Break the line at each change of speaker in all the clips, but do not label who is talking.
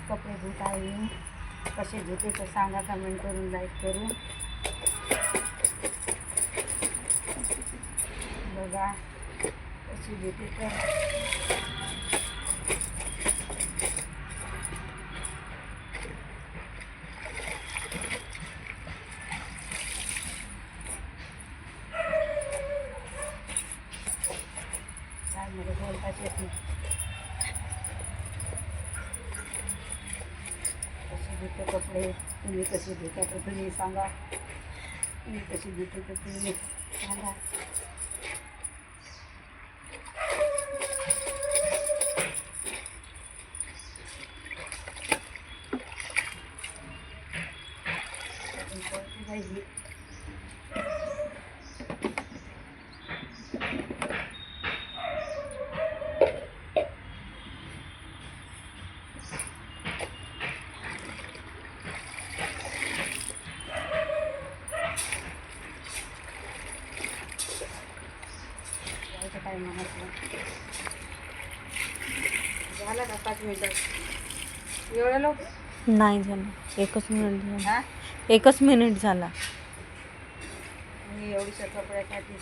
कपडे धुत आहे. कसे धुते तर सांगा, कमेंट करून, लाईक करून. बघा कशी धुते तर. काय मध्ये बोलताच येत नाही. कशी धुते कपडे, तुम्ही कशी धुता तर तुम्ही सांगा. तुम्ही कशी धुते तर तुम्ही सांगा. काय म्हणायचं झालं का 5 मिनिटं एवढं लोक
नाही झालं, 1 मिनिट झाला.
हा
1 मिनिट झाला.
मी एवढीशा कपड्यासाठी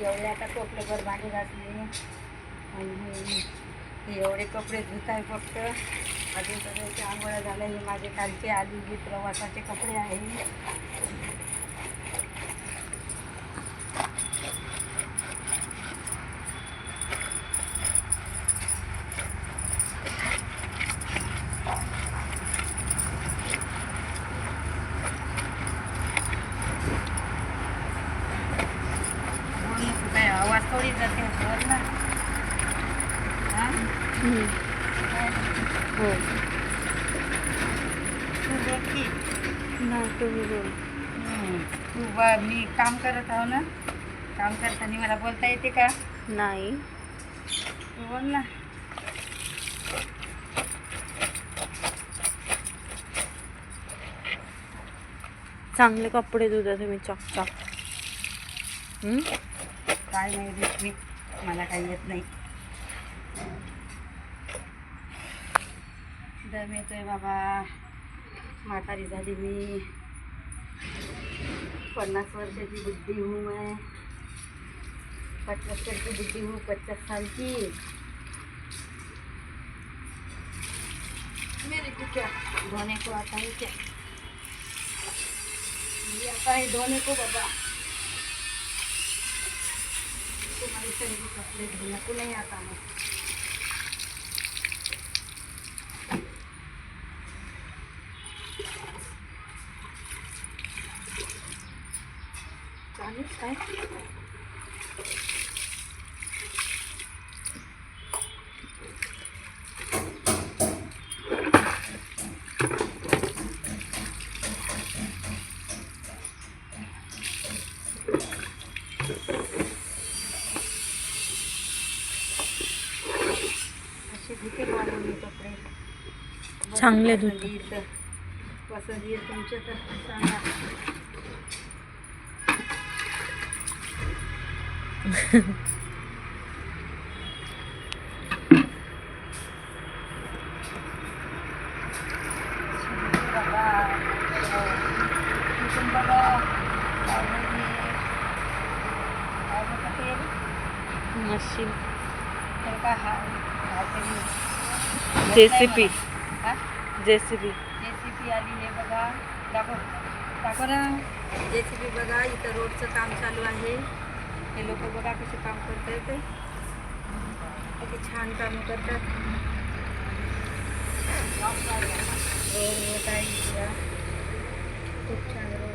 एवढे आता टोपलेभर भांडी घासले आणि एवढे कपडे धुत आहे. फक्त अजून सगळ्याचे आंघोळ्या झाल्या. हे माझे कालचे आलेले प्रवासाचे कपडे आहे. काय आवाज थोडी जाते वर ना. हां
हो.
तू बोल की.
नाही तुम्ही बोल.
तू मी काम करत आहो ना. काम करताना मला बोलता येते का?
नाही.
तू बोल ना.
चांगले कपडे धुता तुम्ही चकचक.
काय नाही देत मी, मला काही येत नाही. दम येतोय बाबा. म्हातारी झाली मी. 50 वर्षाची बुद्धी हूँ मैं. 75 की बुद्धी हूँ, 50 साल की. मेरे को क्या धोने को आता है क्या? ये आता है धोने को बाबा. तुम्हारी तरह के कपड़े धोने को नहीं आता है. चालीस काय धुते मारून कपडे
चांगले धुते.
पसंत येईल तुमच्या तर सांगा.
मशीन
तर का हा
JCB
JCB
JCB
आली आहे बघा. दाखव ना. JCB बघा. इथं रोडचं काम चालू आहे. हे लोक बघा कसे काम करतात. किती छान काम करतात. रोड होत आहे. खूप छान रोड